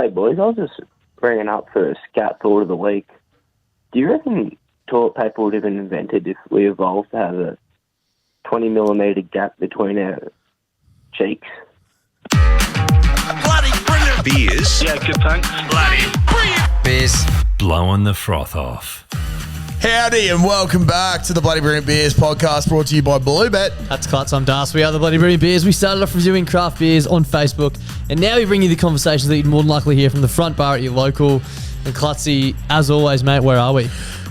Hey, boys, I was just bringing up for a scat thought of the week. Do you reckon toilet paper would have been invented if we evolved to have a 20mm gap between our cheeks? Bloody brilliant. Beers. Yeah, good, thanks. Bloody brilliant. Beers. Blowing the Froth Off. Howdy and welcome back to the Bloody Brilliant Beers podcast brought to you by Bluebet. That's Klutz, I'm Das. We are the Bloody Brilliant Beers. We started off reviewing craft beers on Facebook, and now we bring you the conversations that you'd more than likely hear from the front bar at your local. And Klutzy, as always, mate, where are we?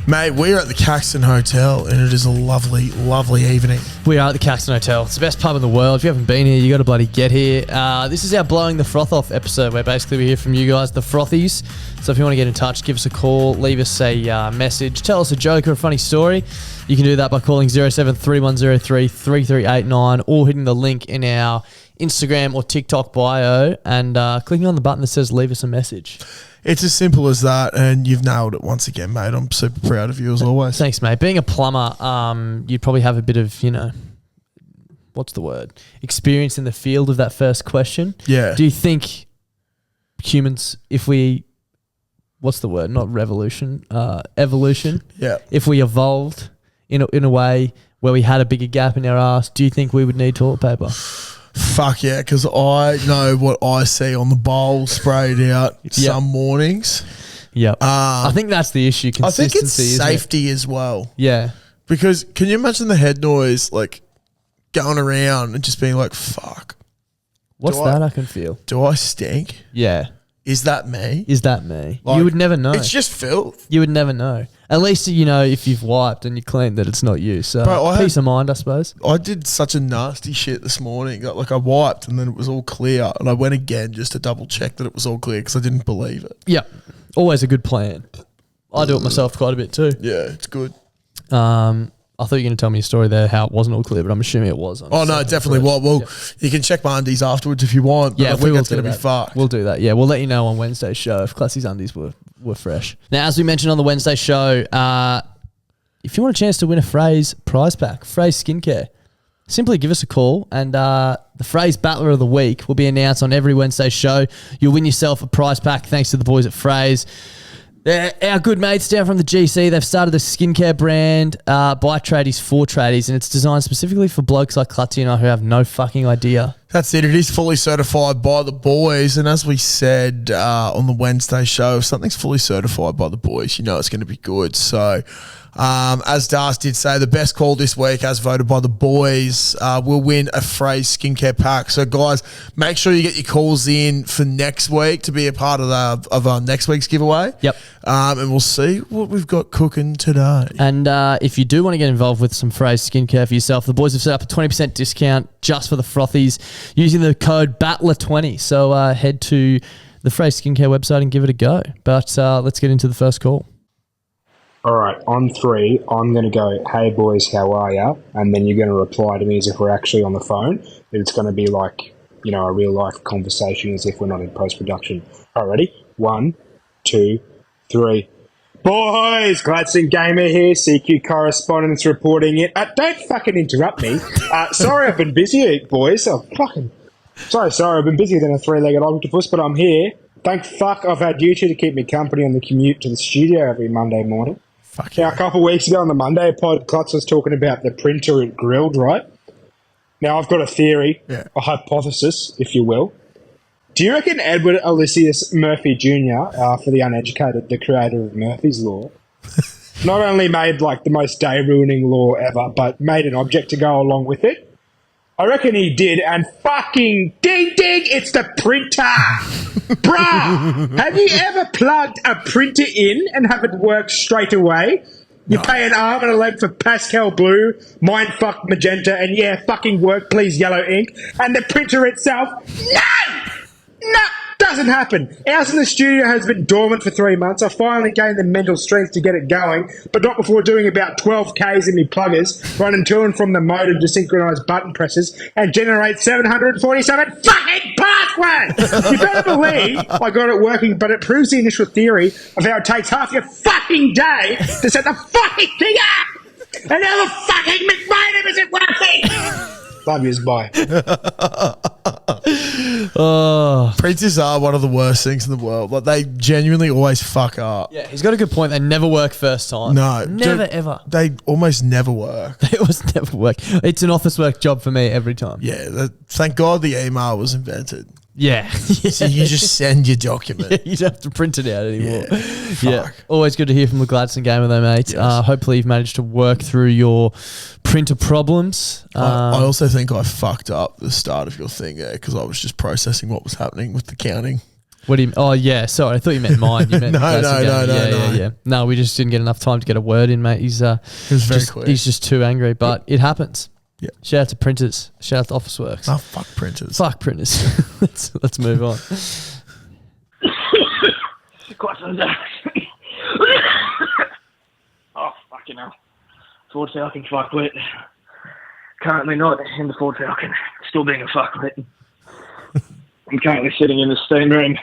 Mate, we're at the Caxton Hotel and it is a lovely, lovely evening. We are at the Caxton Hotel. It's the best pub in the world. If you haven't been here, you got to bloody get here. This is our Blowing the Froth Off episode where basically we hear from you guys, the Frothies. So if you want to get in touch, give us a call, leave us a message, tell us a joke or a funny story. You can do that by calling 0731033389 or hitting the link in our Instagram or TikTok bio and clicking on the button that says leave us a message. It's as simple as that, and you've nailed it once again, mate. I'm super proud of you as always. Thanks, mate. Being a plumber, you'd probably have a bit of, what's the word? Experience in the field of that first question. Yeah. Do you think humans, if we, what's the word? Not revolution, evolution. Yeah. If we evolved in a way where we had a bigger gap in our ass, do you think we would need toilet paper? Fuck yeah, because I know what I see on the bowl sprayed out some mornings. Yep. I think that's the issue. I think it's Consistency, safety as well. Yeah. Because can you imagine the head noise, like, going around and just being like, fuck. What's that I can feel? Do I stink? Yeah. Is that me? Is that me? Like, you would never know. It's just filth. You would never know. At least, if you've wiped and you clean that it's not you. So, Bro, peace of mind, I suppose. I did such a nasty shit this morning. Like, I wiped and then it was all clear. And I went again just to double check that it was all clear because I didn't believe it. Yeah. Always a good plan. I do it myself quite a bit too. Yeah, it's good. I thought you were going to tell me a story there how it wasn't all clear, but I'm assuming it was. Oh, no, definitely. Well, you can check my undies afterwards if you want. But Yeah, I think that's going to be fucked. We'll do that. Yeah, we'll let you know on Wednesday's show if Classy's undies were fresh. Now, as we mentioned on the Wednesday show, if you want a chance to win a Frase prize pack, Frase Skincare, simply give us a call and the Frase Battler of the Week will be announced on every Wednesday show. You'll win yourself a prize pack thanks to the boys at Frase. They're our good mates down from the GC. They've started a skincare brand by tradies for tradies, and it's designed specifically for blokes like Clutzy and I who have no fucking idea. That's it. It is fully certified by the boys. And as we said on the Wednesday show, if something's fully certified by the boys, you know it's going to be good. So as Das did say, the best call this week, as voted by the boys, will win a Frase skincare pack. So guys, make sure you get your calls in for next week to be a part of our next week's giveaway. Yep. And we'll see what we've got cooking today. And if you do want to get involved with some Frase skincare for yourself, the boys have set up a 20% discount just for the Frothies using the code BATTLER20. So head to the Frase skincare website and give it a go. But let's get into the first call. All right, on three, I'm going to go, hey boys, how are ya? And then you're going to reply to me as if we're actually on the phone. But it's going to be like, a real life conversation as if we're not in post-production. All right, ready? 1, 2, 3. Boys, Gladstone Gamer here, CQ correspondence reporting it. Don't fucking interrupt me. Sorry I've been busy, boys. Sorry, I've been busier than a three-legged octopus, but I'm here. Thank fuck I've had you two to keep me company on the commute to the studio every Monday morning. Now, a couple of weeks ago on the Monday pod, Klutz was talking about the printer it grilled, right? Now, I've got a theory, a hypothesis, if you will. Do you reckon Edward Aloysius Murphy Jr., for the uneducated, the creator of Murphy's Law, not only made like the most day-ruining law ever, but made an object to go along with it? I reckon he did, and fucking ding, it's the printer! Bruh! Have you ever plugged a printer in and have it work straight away? You pay an arm and a leg for Pascal Blue, Mindfuck Magenta, and fucking work, please, yellow ink. And the printer itself, no, doesn't happen. Ours in the studio has been dormant for 3 months. I finally gained the mental strength to get it going, but not before doing about 12 Ks in me pluggers, running to and from the modem to synchronise button presses, and generate 747 fucking passwords! You better believe I got it working, but it proves the initial theory of how it takes half your fucking day to set the fucking thing up! And now the fucking McModem isn't working! Love yous, bye. Oh. Printers are one of the worst things in the world. Like, they genuinely always fuck up. Yeah, he's got a good point. They never work first time. No. Never, ever. They almost never work. They always never work. It's an office work job for me every time. Yeah. Thank God the email was invented. Yeah. So you just send your document. You don't have to print it out anymore. Yeah. Fuck. Always good to hear from the Gladstone Gamer though, mate. Yes. Hopefully you've managed to work through your printer problems. I also think I fucked up the start of your thing there because I was just processing what was happening with the counting. What do you? Oh yeah, sorry. I thought you meant mine. You meant No, Gladstone no, Gamer. no. Yeah. No, we just didn't get enough time to get a word in, mate. He's It was very quick. he's just too angry, but it happens. Yeah. Shout out to printers. Shout out to Officeworks. Oh, fuck printers. Fuck printers. let's move on. Oh, fucking hell. Ford Falcon fuckwit. Currently not in the Ford Falcon. Still being a fuckwit. I'm currently sitting in the steam room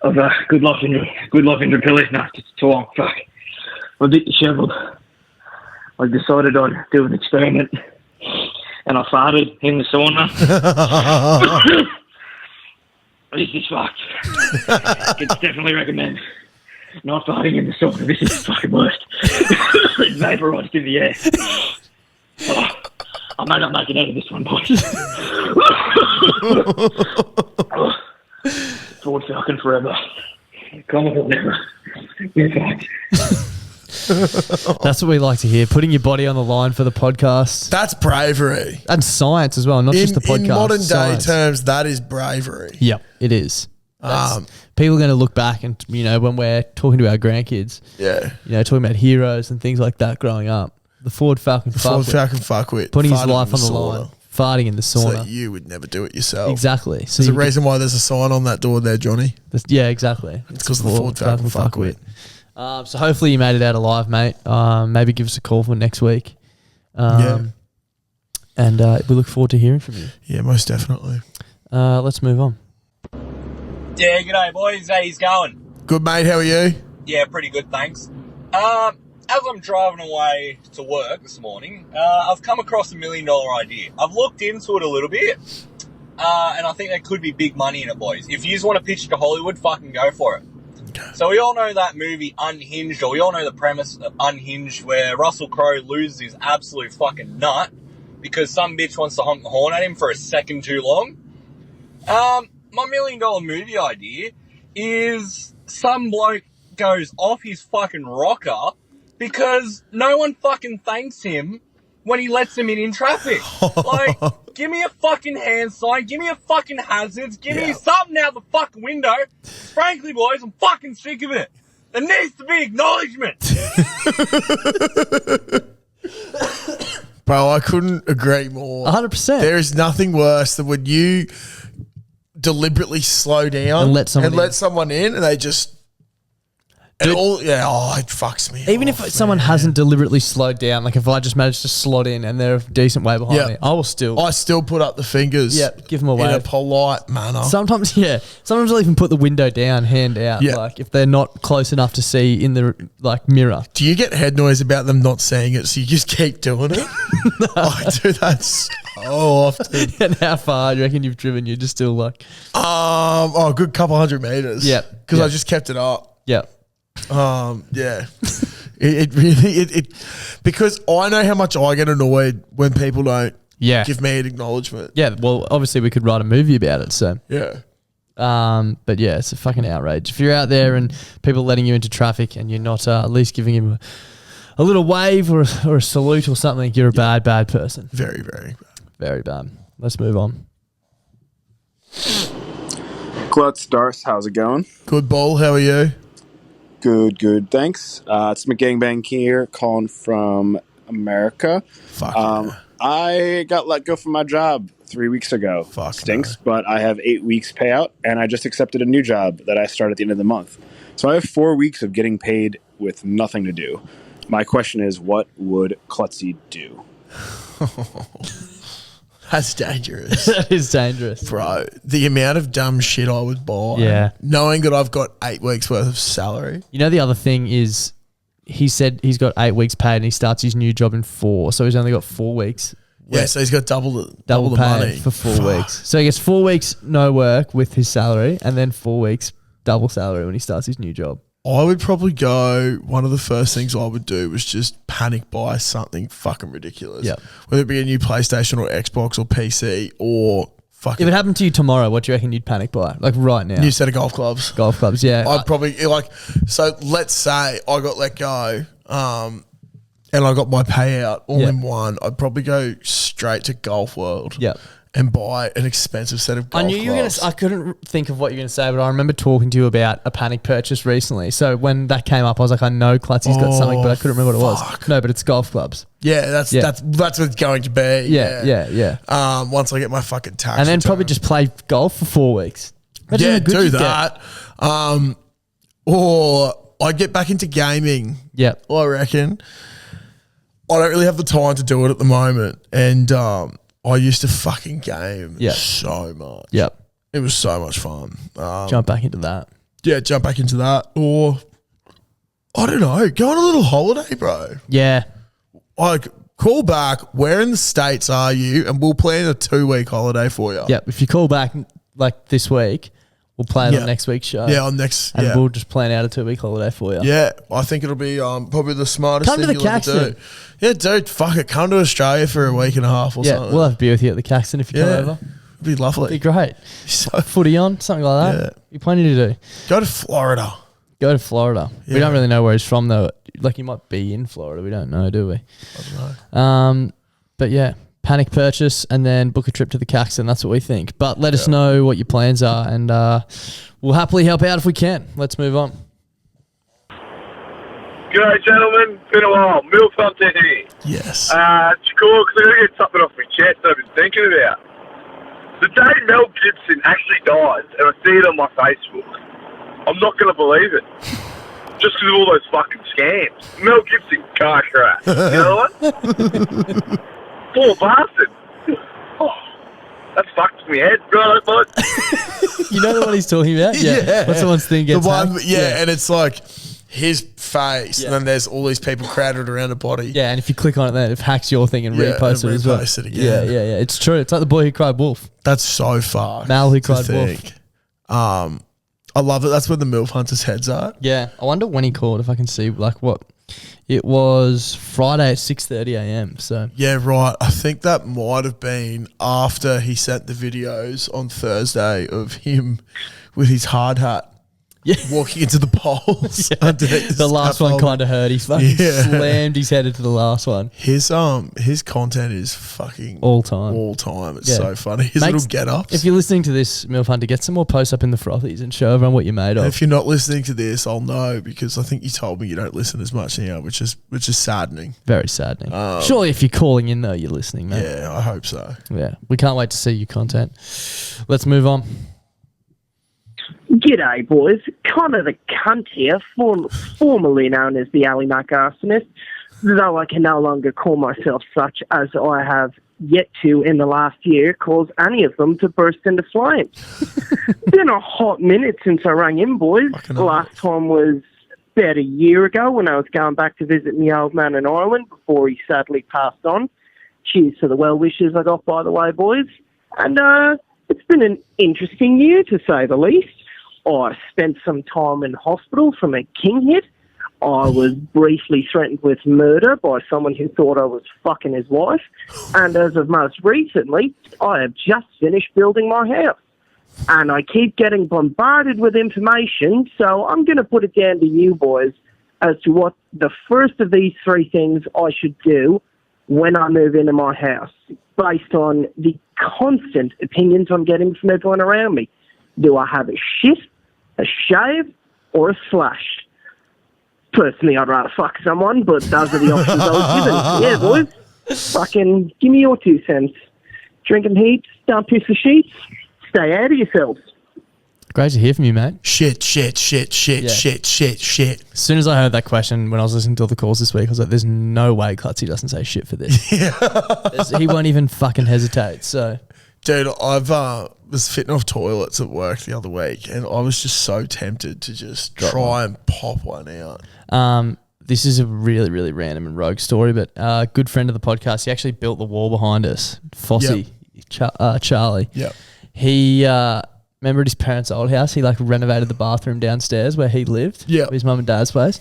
of a good life Pilly. No, it's too long. Fuck. I'm a bit dishevelled. I decided I'd do an experiment. And I farted in the sauna. This is fucked. It's definitely recommend not farting in the sauna. This is the fucking worst. It's vaporised in the air. Oh, I may not make it out of this one, boys. Ford Falcon forever. Comical never. We're fucked. That's what we like to hear. Putting your body on the line for the podcast. That's bravery. And science as well, not just the podcast. In modern day science. terms, that is bravery. Yep, it is. People are going to look back and, when we're talking to our grandkids, talking about heroes and things like that growing up. The Ford Falcon fuckwit. Putting his Farting life in on the sauna. line. Farting in the sauna. So you would never do it yourself. Exactly. So There's a reason why there's a sign on that door there, Johnny. Yeah, exactly. It's because of the Ford Falcon fuckwit. So hopefully you made it out alive, mate. Maybe give us a call for next week. And we look forward to hearing from you. Yeah, most definitely. Let's move on. Yeah, g'day boys, how you going? Good, mate, how are you? Yeah, pretty good, thanks. As I'm driving away to work this morning, I've come across $1 million idea. I've looked into it a little bit, and I think there could be big money in it, boys. If you just want to pitch it to Hollywood, fucking go for it. Okay. So we all know that movie Unhinged, or we all know the premise of Unhinged, where Russell Crowe loses his absolute fucking nut because some bitch wants to honk the horn at him for a second too long. My $1 million movie idea is some bloke goes off his fucking rocker because no one fucking thanks him when he lets them in traffic. Like, give me a fucking hand sign, give me a fucking hazards, give me something out the fucking window. Frankly, boys, I'm fucking sick of it. There needs to be acknowledgement. Bro, I couldn't agree more. 100%. There is nothing worse than when you deliberately slow down and let someone in and they just... It fucks me. Even if someone hasn't deliberately slowed down, like if I just managed to slot in and they're a decent way behind me, I still put up the fingers. Yeah, give them a wave. In a polite manner. Sometimes I'll even put the window down, hand out, like if they're not close enough to see in the mirror. Do you get head noise about them not seeing it, so you just keep doing it? No. I do that so often. And how far do you reckon you've driven? You're just still like... a good couple 100 meters. Yeah. Because I just kept it up. Yeah. It really because I know how much I get annoyed when people don't give me an acknowledgement. Yeah, well, obviously we could write a movie about it, so. Yeah. But yeah, it's a fucking outrage. If you're out there and people are letting you into traffic and you're not at least giving him a little wave or a salute or something, you're a bad person. Very, very bad. Very bad. Let's move on. Glutz Darce, how's it going? Good, Ball. How are you? Good. Thanks. It's McGangbang here, calling from America. Fuck. I got let go from my job 3 weeks ago. Fuck. Stinks, but I have 8 weeks payout, and I just accepted a new job that I start at the end of the month. So I have 4 weeks of getting paid with nothing to do. My question is, what would Klutzy do? That's dangerous. That is dangerous. Bro, the amount of dumb shit I would buy. Yeah. Knowing that I've got 8 weeks worth of salary. You know, the other thing is he said he's got 8 weeks paid and he starts his new job in 4. So he's only got 4 weeks Yeah, so he's got double the pay money for 4 weeks. So he gets 4 weeks no work with his salary, and then 4 weeks double salary when he starts his new job. I would probably go, one of the first things I would do was just panic buy something fucking ridiculous. Yep. Whether it be a new PlayStation or Xbox or PC or fucking... If it happened to you tomorrow, what do you reckon you'd panic buy? Like right now. New set of golf clubs. Golf clubs, yeah. I'd probably, so let's say I got let go and I got my payout all in one. I'd probably go straight to Golf World. Yep. And buy an expensive set of golf I knew you were going clubs. to. I couldn't think of what you were going to say, but I remember talking to you about a panic purchase recently. So when that came up, I was like, I know Clutzy's got something, but I couldn't remember what it was. No, but it's golf clubs. Yeah, that's what it's going to be. Yeah. Once I get my fucking tax And then return. probably just play golf for 4 weeks. Imagine how good do you'd get. that. Or I get back into gaming. Yep. I reckon. I don't really have the time to do it at the moment, and I used to fucking game so much. Yep. It was so much fun. Jump back into that. Yeah, jump back into that. Or, I don't know, go on a little holiday, bro. Yeah. Like, call back, where in the States are you? And we'll plan a 2-week holiday for you. Yep. If you call back like this week, we'll play it on next week's show. Yeah, on next. And we'll just plan out a 2-week holiday for you. Yeah, I think it'll be probably the smartest Come to thing the you'll ever Caxton. do. Yeah, dude, fuck it. Come to Australia for a week and a half or something. We'll have a beer with you at the Caxton if you come over. It'd be lovely. It'd be great. So, Footy on, something like that. Yeah. You're plenty to do. go to Florida. Go to Florida. Yeah. We don't really know where he's from though. Like he might be in Florida. We don't know, do we? I don't know. But yeah, panic purchase and then book a trip to the Caxton. That's what we think. But let us know what your plans are, and we'll happily help out if we can. Let's move on. G'day, gentlemen. Been a while. Milk Hunter here. Yes. It's cool because I'm going to get something off my chest that I've been thinking about. The day Mel Gibson actually dies, and I see it on my Facebook, I'm not going to believe it. Just because of all those fucking scams. Mel Gibson car crash. You know what? Poor bastard. Oh, that fucked me head, bro. You know the one he's talking about? Yeah. What's the one's thing gets the one, hacked? and it's like his face, and then there's all these people crowded around the body. Yeah, and if you click on it, then it hacks your thing and Yeah, reposts and it as well. reposts it again. Yeah. It's true. It's like the boy who cried wolf. That's so far. Mal who to cried think. I love it. That's where the MILF Hunters' heads are. Yeah. I wonder when he called, if I can see like what. It was Friday at 6:30 a.m. So Yeah, right. I think that might have been after he sent the videos on Thursday of him with his hard hat. Yeah. Walking into the poles. underneath the last one kind of hurt. He fucking slammed his head into the last one. His content is fucking all time. It's so funny. His little get-ups. If you're listening to this, MILF Hunter, get some more posts up in the Frothies and show everyone what you're made of. If you're not listening to this, I'll know because I think you told me you don't listen as much now, which is saddening. Very saddening. Surely if you're calling in though, you're listening, mate. Yeah, I hope so. Yeah. We can't wait to see your content. Let's move on. G'day, boys. Connor the cunt here, formerly known as the Alley Mac Arsonist, though I can no longer call myself such as I have yet to in the last year cause any of them to burst into flames. Been a hot minute since I rang in, boys. The last time was about a year ago when I was going back to visit my old man in Ireland before he sadly passed on. Cheers to the well wishes I got, by the way, boys. And it's been an interesting year, to say the least. I spent some time in hospital from a king hit. I was briefly threatened with murder by someone who thought I was fucking his wife. And as of most recently, I have just finished building my house. And I keep getting bombarded with information, so I'm going to put it down to you boys as to what the first of these three things I should do when I move into my house, based on the constant opinions I'm getting from everyone around me. Do I have a shit, a shave, or a slash? Personally, I'd rather fuck someone, but those are the options I was given. Yeah, boys. Fucking give me your 2 cents. Drinking heaps, don't piss the sheets, stay out of yourselves. Great to hear from you, mate. Shit. As soon as I heard that question when I was listening to all the calls this week, I was like, there's no way Clutzy doesn't say shit for this. He won't even fucking hesitate. So, dude, I've was fitting off toilets at work the other week, and I was just so tempted to just try and pop one out. this is a really, really random and rogue story, but a good friend of the podcast, he actually built the wall behind us, Fossey, Charlie. Yep. He, remember at his parents' old house, he like renovated the bathroom downstairs where he lived. Yeah. His mum and dad's place.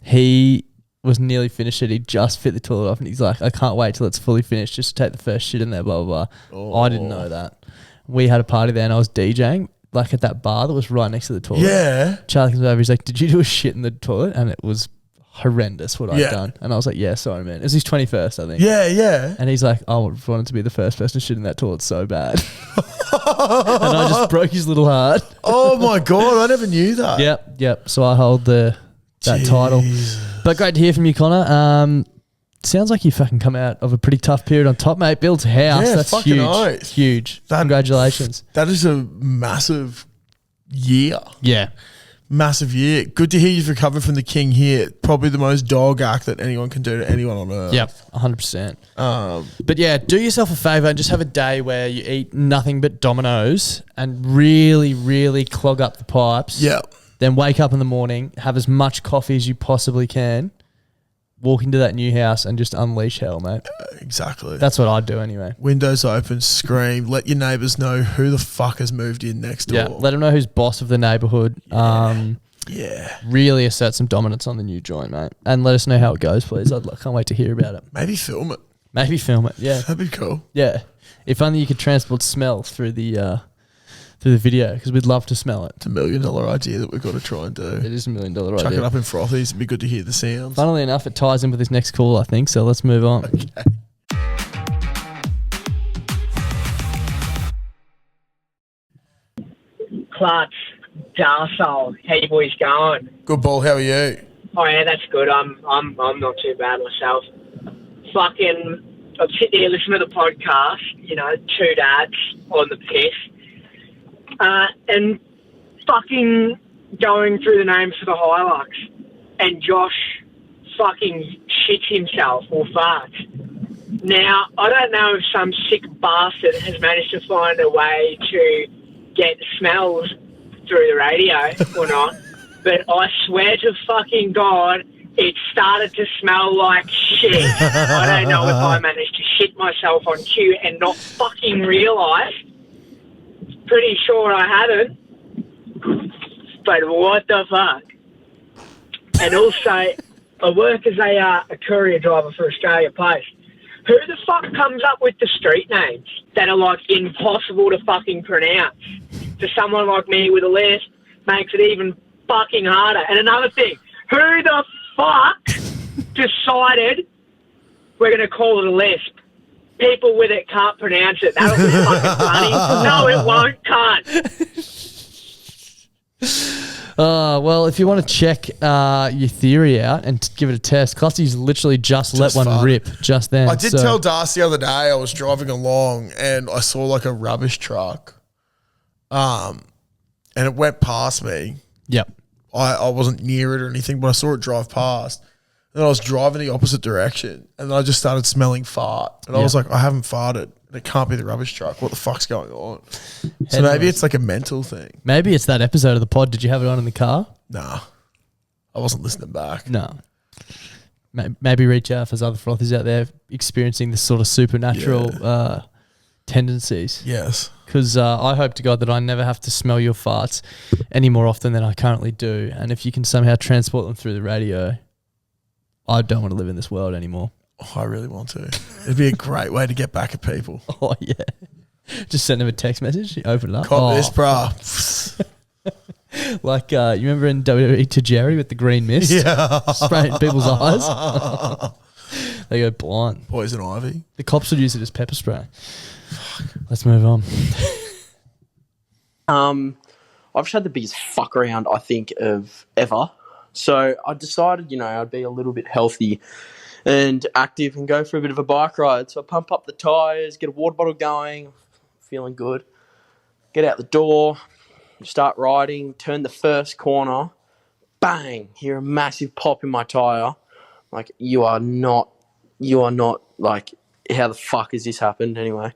He was nearly finished it. He just fit the toilet off and he's like, I can't wait till it's fully finished just to take the first shit in there, blah, blah, blah. I didn't know that. We had a party there and I was DJing, like at that bar that was right next to the toilet. Yeah. Charlie comes over, he's like, did you do a shit in the toilet? And it was horrendous what I'd Yeah. done. And I was like, yeah, sorry, man. It was his 21st, I think. Yeah, yeah. And he's like, I wanted to be the first person to shit in that toilet so bad. And I just broke his little heart. Oh my God, I never knew that. Yep. So I hold that title. But great to hear from you, Connor. Sounds like you fucking come out of a pretty tough period on top, mate. Built a house. Yeah, That's fucking huge. oath. Huge. Congratulations. That is a massive year. Yeah. Massive year. Good to hear you've recovered from the king here. Probably the most dog act that anyone can do to anyone on earth. Yep, 100%. But yeah, do yourself a favour and just have a day where you eat nothing but Dominoes and really, really clog up the pipes. Yeah. Then wake up in the morning, have as much coffee as you possibly can, walk into that new house and just unleash hell, mate. Exactly. That's what I'd do anyway. Windows open, scream, let your neighbours know who the fuck has moved in next door. Yeah, let them know who's boss of the neighbourhood. Yeah. Really assert some dominance on the new joint, mate. And let us know how it goes, please. I can't wait to hear about it. Maybe film it. Yeah. That'd be cool. Yeah. If only you could transport smell through the video, because we'd love to smell it. It's $1 million idea that we've got to try and do. It is $1 million idea. Chuck it up in Frothies. It'd be good to hear the sounds. Funnily enough, it ties in with this next call, I think. So let's move on. Okay. Clutch, Darsole, how you boys going? Good ball. How are you? Oh yeah, that's good. I'm not too bad myself. Fucking, I'm sitting here listening to the podcast. You know, two dads on the piss, and fucking going through the names for the Hilux, and Josh fucking shits himself or farts. Now, I don't know if some sick bastard has managed to find a way to get smells through the radio or not, but I swear to fucking God, it started to smell like shit. I don't know if I managed to shit myself on cue and not fucking realise. Pretty sure I haven't. But what the fuck? And also, I work as a courier driver for Australia Post. Who the fuck comes up with the street names that are like impossible to fucking pronounce? For someone like me with a lisp, makes it even fucking harder. And another thing, who the fuck decided we're going to call it a lisp? People with it can't pronounce it. That'll be fucking funny. No, it won't, can't. Well, if you want to check your theory out and give it a test, Clutzy's literally just let one fun. rip just then. I did tell Darcy the other day I was driving along and I saw like a rubbish truck. And it went past me. Yep. I wasn't near it or anything, but I saw it drive past. And I was driving the opposite direction. And then I just started smelling fart. And I was like, I haven't farted. It can't be the rubbish truck. What the fuck's going on? So maybe it's like a mental thing. Maybe it's that episode of the pod. Did you have it on in the car? Nah. I wasn't listening back. No. Maybe reach out if there's other frothies out there experiencing this sort of supernatural tendencies. Yes. Because I hope to God that I never have to smell your farts any more often than I currently do. And if you can somehow transport them through the radio, I don't want to live in this world anymore. Oh, I really want to. It'd be a great way to get back at people. Oh, yeah. Just send them a text message, open it up. Cop this, bruh. Like, you remember in WWE to Jerry with the green mist? Yeah. Spraying people's eyes. They go blind. Poison ivy. The cops would use it as pepper spray. Let's move on. I've just had the biggest fuck around, I think, of ever. So I decided, I'd be a little bit healthy and active and go for a bit of a bike ride. So I pump up the tyres, get a water bottle going, feeling good. Get out the door, start riding, turn the first corner, bang, hear a massive pop in my tyre. Like, you are not, like, how the fuck has this happened anyway?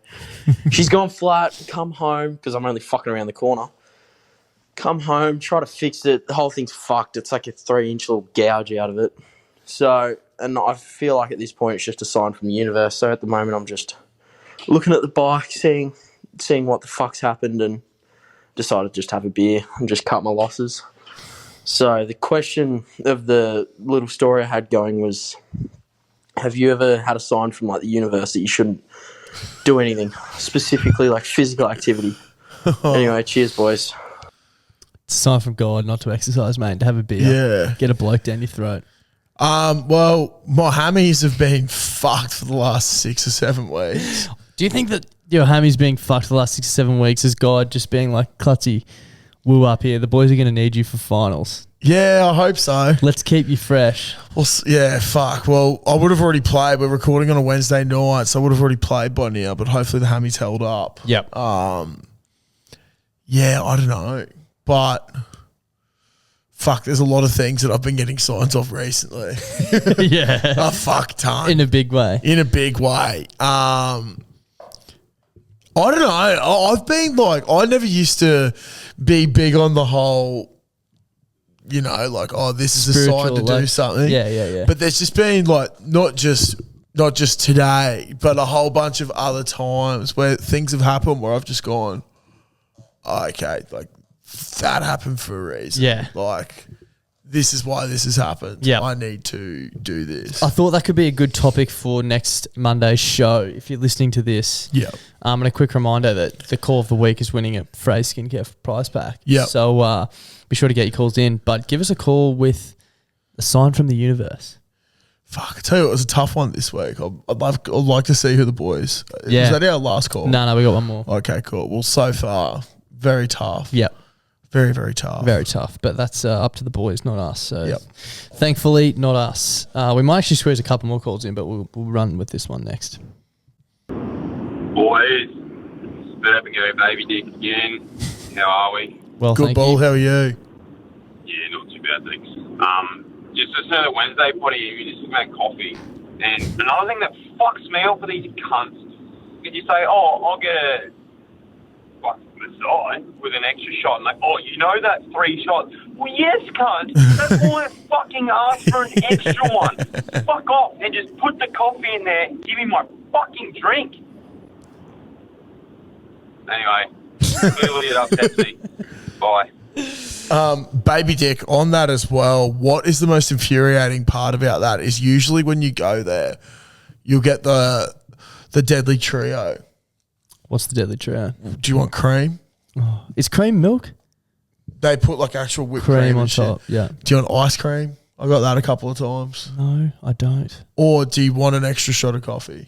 She's gone flat, come home, because I'm only fucking around the corner. Come home, try to fix it. The whole thing's fucked. It's like a 3-inch little gouge out of it. So, and I feel like at this point it's just a sign from the universe. So at the moment I'm just looking at the bike, seeing what the fuck's happened, and decided to just have a beer and just cut my losses. So the question of the little story I had going was, have you ever had a sign from like the universe that you shouldn't do anything, specifically like physical activity? Anyway, cheers, boys. It's a sign from God not to exercise, mate. To have a beer. Yeah. Get a bloke down your throat. Well, my hammies have been fucked for the last 6 or 7 weeks. Do you think that your hammies being fucked for the last 6 or 7 weeks is God just being like, Clutzy, woo up here. The boys are going to need you for finals. Yeah, I hope so. Let's keep you fresh. Well, yeah, fuck. Well, I would have already played. We're recording on a Wednesday night, so I would have already played by now, but hopefully the hammies held up. Yep. Yeah, I don't know. But fuck, there's a lot of things that I've been getting signs of recently. Yeah. A fuck ton. In a big way. In a big way. I don't know. I've been like, I never used to be big on the whole, you know, like, oh, this is a sign to do something. Yeah. But there's just been like, not just today, but a whole bunch of other times where things have happened where I've just gone, oh, okay, like that happened for a reason. Yeah. Like, this is why this has happened. Yeah. I need to do this. I thought that could be a good topic for next Monday's show. If you're listening to this, yeah. And a quick reminder that the call of the week is winning a Frase Skincare prize pack. Yeah. So be sure to get your calls in, but give us a call with a sign from the universe. Fuck, I tell you, it was a tough one this week. I'd like to see who the boys. Yeah. Is that our last call? No, we got one more. Okay, cool. Well, so far, very tough. Yep. Very, very tough. Very tough, but that's up to the boys, not us. So, thankfully, not us. We might actually squeeze a couple more calls in, but we'll run with this one next. Boys, spit up and go baby dick again. How are we? Well, good ball. How are you? Yeah, not too bad, thanks. Just listening to the Wednesday potty, you just talking about coffee. And another thing that fucks me off for these cunts is you say, oh, I'll get a Maasai with an extra shot. And like, oh, you know that's 3 shots. Well, yes, cunt. That's all I fucking asked for, an extra one. Fuck off and just put the coffee in there. Give me my fucking drink. Anyway, clearly it upsets me. Bye. Baby dick, on that as well, what is the most infuriating part about that is usually when you go there, you'll get the deadly trio. What's the deadly trio? Do you want cream? Oh, is cream milk? They put like actual whipped cream cream on and top. shit. Yeah. Do you want ice cream? I got that a couple of times. No, I don't. Or do you want an extra shot of coffee?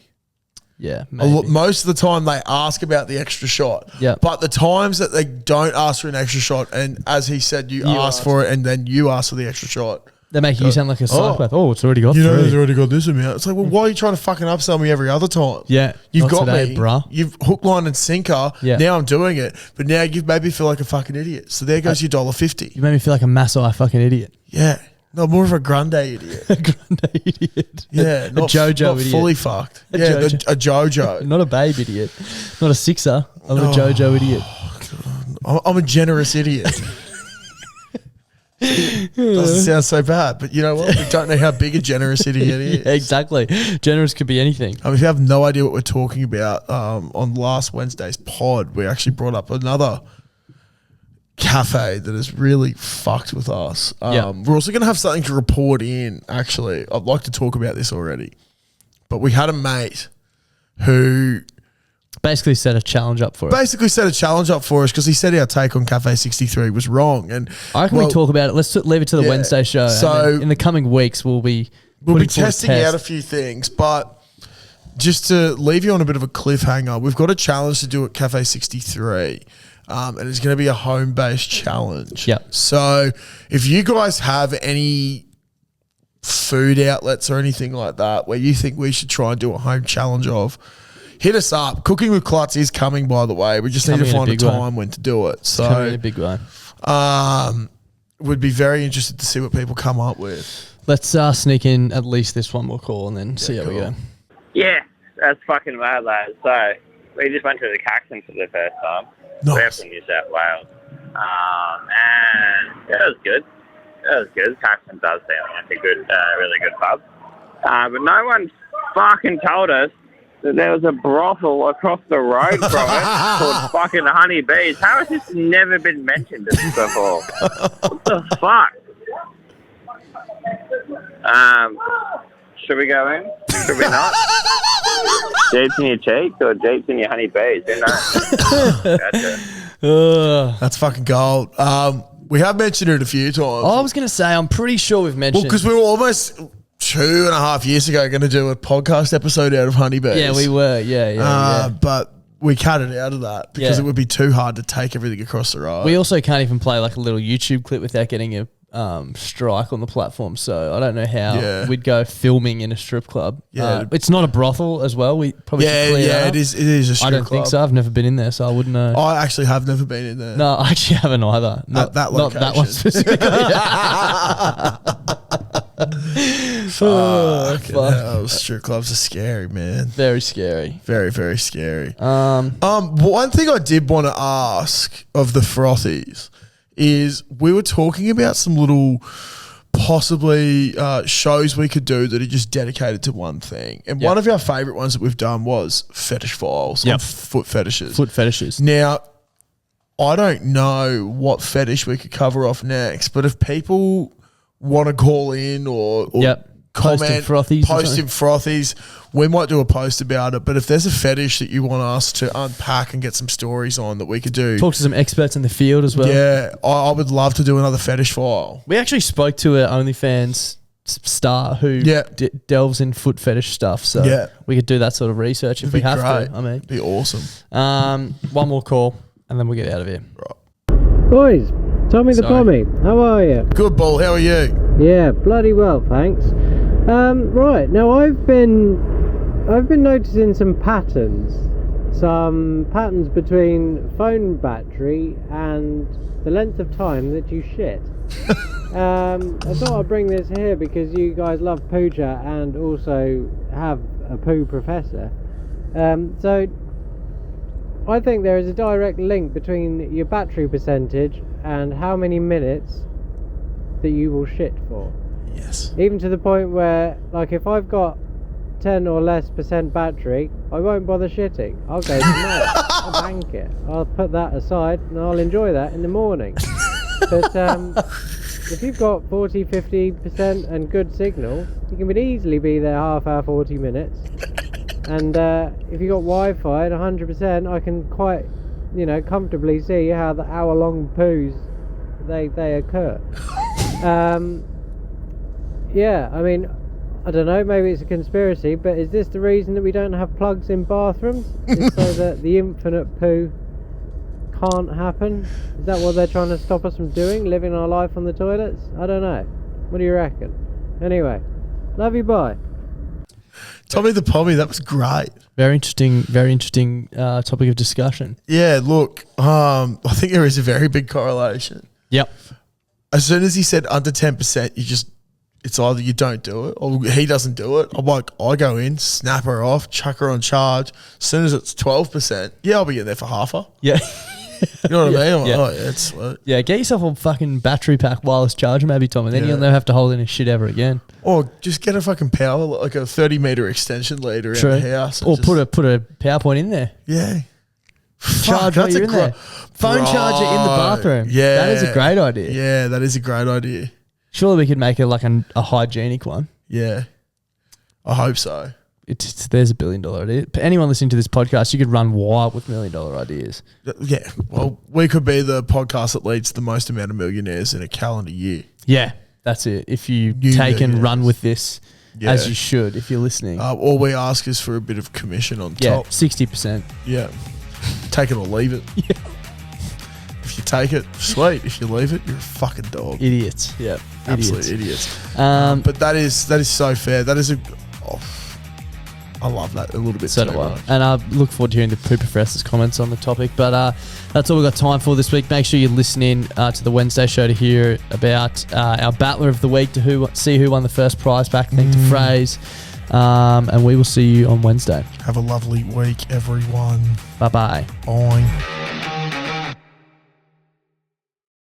Yeah, maybe. Most of the time they ask about the extra shot. Yeah. But the times that they don't ask for an extra shot, and as he said, you ask for it and then you ask for the extra shot. They make you sound like a psychopath. Oh, it's already got You know, 3. it's already got this amount. It's like, well, why are you trying to fucking upsell me every other time? Yeah. You've Not got today, me. bruh. You've hook, line and sinker. Yeah. Now I'm doing it. But now you've made me feel like a fucking idiot. So there goes your $1.50. You made me feel like a Maasai fucking idiot. Yeah. No, more of a grande idiot. A grande idiot. Yeah. A JoJo idiot. Fully fucked. A Yeah, JoJo. a JoJo. Not a babe idiot. Not a sixer. I'm a JoJo idiot. I'm a generous idiot. Doesn't sound so bad, but you know what? We don't know how big a generous idiot is. Yeah, exactly. Generous could be anything. I mean, if you have no idea what we're talking about, on last Wednesday's pod, we actually brought up another cafe that has really fucked with us. We're also going to have something to report in, actually. I'd like to talk about this already. But we had a mate who basically set a challenge up for us. Because he said our take on Cafe 63 was wrong. And I reckon we talk about it. Let's leave it to the Wednesday show. So and in the coming weeks, we'll be testing out a few things. But just to leave you on a bit of a cliffhanger, we've got a challenge to do at Cafe 63. And it's going to be a home-based challenge. Yeah. So if you guys have any food outlets or anything like that where you think we should try and do a home challenge of, hit us up. Cooking with Klutz is coming, by the way. We just need to find a time when to do it. So coming in a big way. Would be very interested to see what people come up with. Let's sneak in at least this one more call and then see how we go. Yeah, that's fucking mad, lads. So we just went to the Caxton for the first time. Nice. We're from New South Wales. And yeah, it was good. It was good. Caxton does sound like a good, really good pub. But no one fucking told us that there was a brothel across the road from it called fucking Honey Bees. How has this never been mentioned before? What the fuck? Should we go in? Should we not? Jeeps in your cheek or Jeeps in your Honey Bees? Who knows? Gotcha. That's fucking gold. We have mentioned it a few times. I was going to say, I'm pretty sure we've mentioned. Well, because we were almost 2.5 years ago going to do a podcast episode out of honeybees. Yeah, we were. Yeah. But we cut it out of that because it would be too hard to take everything across the road. We also can't even play like a little YouTube clip without getting a strike on the platform. So I don't know how we'd go filming in a strip club. Yeah. It's not a brothel as well. We probably should clear that up. It is a strip club. I don't think so. I've never been in there, so I wouldn't know. I actually have never been in there. No, I actually haven't either. Not that location. Not that one specifically. Fuck. Strip clubs are scary, man. Very scary. Very, very scary. One thing I did want to ask of the Frothies is we were talking about some little possibly shows we could do that are just dedicated to one thing. And one of our favourite ones that we've done was Fetish Files on foot fetishes. Foot fetishes. Now, I don't know what fetish we could cover off next, but if people want to call in or comment, post in Frothies, we might do a post about it. But if there's a fetish that you want us to unpack and get some stories on that we could do, talk to some experts in the field as well. Yeah, I would love to do another fetish file. We actually spoke to an OnlyFans star who delves in foot fetish stuff, so we could do that sort of research if we have to. I mean, it'd be awesome. One more call and then we'll get out of here. Boys, Tommy the Pommy, how are you? Good, Bull, how are you? Yeah, bloody well, thanks. Right, now I've been noticing some patterns between phone battery and the length of time that you shit. I thought I'd bring this here because you guys love pooja and also have a poo professor. So I think there is a direct link between your battery percentage and how many minutes that you will shit for. Yes. Even to the point where, like, if I've got 10 or less % battery, I won't bother shitting. I'll go tonight. I'll bank it. I'll put that aside and I'll enjoy that in the morning. But if you've got 40, 50% and good signal, you can easily be there half hour, 40 minutes. And if you've got Wi-Fi at 100%, I can quite, comfortably see how the hour-long poos, they occur. Yeah, I mean, I don't know, maybe it's a conspiracy, but is this the reason that we don't have plugs in bathrooms? Is so that the infinite poo can't happen? Is that what they're trying to stop us from doing, living our life on the toilets? I don't know. What do you reckon? Anyway, love you, bye. Tommy the Pommy, that was great. Very interesting topic of discussion. Yeah, look, I think there is a very big correlation. Yep. As soon as he said under 10%, it's either you don't do it or he doesn't do it. I'm like, I go in, snap her off, chuck her on charge. As soon as it's 12%, I'll be in there for half her. Yeah. You know what I mean? I'm like, oh, yeah, it's sweet. Yeah, get yourself a fucking battery pack wireless charger maybe, Tom, and then you'll never have to hold any shit ever again. Or just get a fucking power, like a 30-meter extension lead around the house. Or put a PowerPoint in there. Yeah. Charge while you're in there. Phone charger in the bathroom. Yeah. That is a great idea. Yeah, that is a great idea. Surely we could make it like a hygienic one. Yeah. I hope so. There's $1 billion idea. Anyone listening to this podcast, you could run wild with $1 million ideas. Yeah. Well, we could be the podcast that leads the most amount of millionaires in a calendar year. Yeah, that's it. If you take and run with this as you should, if you're listening. All we ask is for a bit of commission on top. 60%. Yeah. Take it or leave it. Yeah. If you take it, sweet. If you leave it, you're a fucking dog. Idiots. Yeah. Absolute idiots. But that is so fair. That is I love that a little bit so too much. And I look forward to hearing the Poo Professor's comments on the topic. But that's all we've got time for this week. Make sure you listen in to the Wednesday show to hear about our Battler of the Week, to see who won the first prize pack. Thanks to Frase. And we will see you on Wednesday. Have a lovely week, everyone. Bye-bye. Bye.